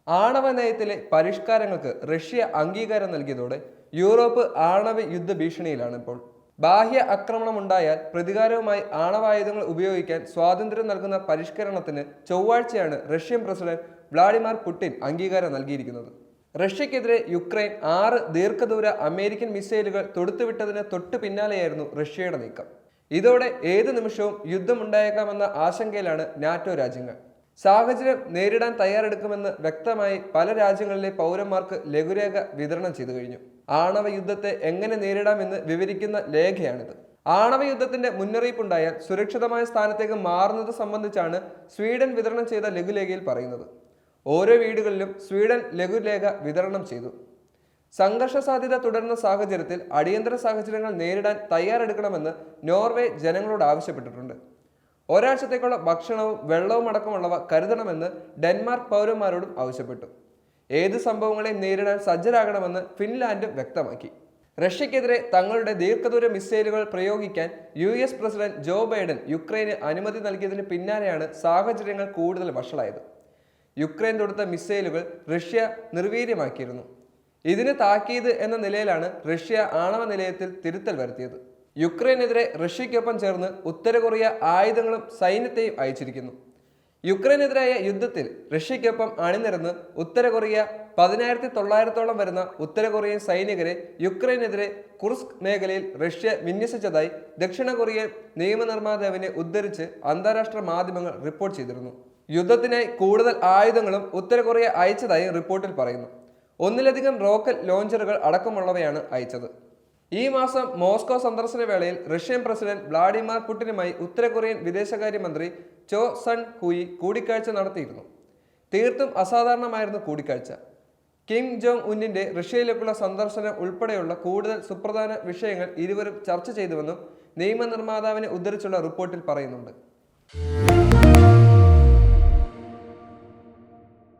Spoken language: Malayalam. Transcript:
ആണവ നയത്തിലെ പരിഷ്കാരങ്ങൾക്ക് റഷ്യ അംഗീകാരം നൽകിയതോടെ യൂറോപ്പ് ആണവ യുദ്ധ ഭീഷണിയിലാണ് ഇപ്പോൾ. ബാഹ്യ ആക്രമണമുണ്ടായാൽ പ്രതികാരവുമായി ആണവായുധങ്ങൾ ഉപയോഗിക്കാൻ സ്വാതന്ത്ര്യം നൽകുന്ന പരിഷ്കരണത്തിന് ചൊവ്വാഴ്ചയാണ് റഷ്യൻ പ്രസിഡന്റ് വ്ളാഡിമിർ പുടിൻ അംഗീകാരം നൽകിയിരിക്കുന്നത്. റഷ്യക്കെതിരെ യുക്രൈൻ 6 ദീർഘദൂര അമേരിക്കൻ മിസൈലുകൾ തൊടുത്തുവിട്ടതിന് തൊട്ടു പിന്നാലെയായിരുന്നു റഷ്യയുടെ നീക്കം. ഇതോടെ ഏത് നിമിഷവും യുദ്ധമുണ്ടായേക്കാമെന്ന ആശങ്കയിലാണ് നാറ്റോ രാജ്യങ്ങൾ. സാഹചര്യം നേരിടാൻ തയ്യാറെടുക്കുമെന്ന് വ്യക്തമായി പല രാജ്യങ്ങളിലെ പൗരന്മാർക്ക് ലഘുരേഖ വിതരണം ചെയ്തു കഴിഞ്ഞു. ആണവ യുദ്ധത്തെ എങ്ങനെ നേരിടാമെന്ന് വിവരിക്കുന്ന ലേഖയാണിത്. ആണവ യുദ്ധത്തിന്റെ മുന്നറിയിപ്പുണ്ടായാൽ സുരക്ഷിതമായ സ്ഥാനത്തേക്ക് മാറുന്നത് സംബന്ധിച്ചാണ് സ്വീഡൻ വിതരണം ചെയ്ത ലഘുലേഖയിൽ പറയുന്നത്. ഓരോ വീടുകളിലും സ്വീഡൻ ലഘുലേഖ വിതരണം ചെയ്തു. സംഘർഷ സാധ്യത തുടരുന്ന സാഹചര്യത്തിൽ അടിയന്തര സാഹചര്യങ്ങൾ നേരിടാൻ തയ്യാറെടുക്കണമെന്ന് നോർവേ ജനങ്ങളോട് ആവശ്യപ്പെട്ടിട്ടുണ്ട്. ഒരാഴ്ചത്തേക്കുള്ള ഭക്ഷണവും വെള്ളവും അടക്കമുള്ളവ കരുതണമെന്ന് ഡെൻമാർക്ക് പൗരന്മാരോടും ആവശ്യപ്പെട്ടു. ഏത് സംഭവങ്ങളെയും നേരിടാൻ സജ്ജരാകണമെന്ന് ഫിൻലാൻഡും വ്യക്തമാക്കി. റഷ്യക്കെതിരെ തങ്ങളുടെ ദീർഘദൂര മിസൈലുകൾ പ്രയോഗിക്കാൻ US പ്രസിഡന്റ് ജോ ബൈഡൻ യുക്രൈന് അനുമതി നൽകിയതിന് പിന്നാലെയാണ് സാഹചര്യങ്ങൾ കൂടുതൽ വഷളായത്. യുക്രൈൻ തൊടുത്ത മിസൈലുകൾ റഷ്യ നിർവീര്യമാക്കിയിരുന്നു. ഇതിന് താക്കീത് എന്ന നിലയിലാണ് റഷ്യ ആണവ നിലയത്തിൽ തിരുത്തൽ വരുത്തിയത്. യുക്രൈനെതിരെ റഷ്യയ്ക്കൊപ്പം ചേർന്ന് ഉത്തര കൊറിയ ആയുധങ്ങളും സൈന്യത്തെയും അയച്ചിരിക്കുന്നു. യുക്രൈനെതിരായ യുദ്ധത്തിൽ റഷ്യയ്ക്കൊപ്പം അണിനിരന്ന് ഉത്തര കൊറിയ 10,900 വരുന്ന ഉത്തര കൊറിയൻ സൈനികരെ യുക്രൈനെതിരെ കുർസ്ക് മേഖലയിൽ റഷ്യ വിന്യസിച്ചതായി ദക്ഷിണ കൊറിയൻ നിയമനിർമ്മാതാവിനെ ഉദ്ധരിച്ച് അന്താരാഷ്ട്ര മാധ്യമങ്ങൾ റിപ്പോർട്ട് ചെയ്തിരുന്നു. യുദ്ധത്തിനായി കൂടുതൽ ആയുധങ്ങളും ഉത്തര കൊറിയ അയച്ചതായി റിപ്പോർട്ടിൽ പറയുന്നു. ഒന്നിലധികം റോക്കറ്റ് ലോഞ്ചറുകൾ അടക്കമുള്ളവയാണ് അയച്ചത്. ഈ മാസം മോസ്കോ സന്ദർശന വേളയിൽ റഷ്യൻ പ്രസിഡന്റ് വ്ളാഡിമിർ പുടിനുമായി ഉത്തര കൊറിയൻ വിദേശകാര്യമന്ത്രി ചോ സൺ ഹുയി കൂടിക്കാഴ്ച നടത്തിയിരുന്നു. തീർത്തും അസാധാരണമായിരുന്നു കൂടിക്കാഴ്ച. കിം ജോങ് ഉന്നിന്റെ റഷ്യയിലേക്കുള്ള സന്ദർശനം ഉൾപ്പെടെയുള്ള കൂടുതൽ സുപ്രധാന വിഷയങ്ങൾ ഇരുവരും ചർച്ച ചെയ്തുവെന്നും നിയമനിർമ്മാതാവിനെ ഉദ്ധരിച്ചുള്ള റിപ്പോർട്ടിൽ പറയുന്നുണ്ട്.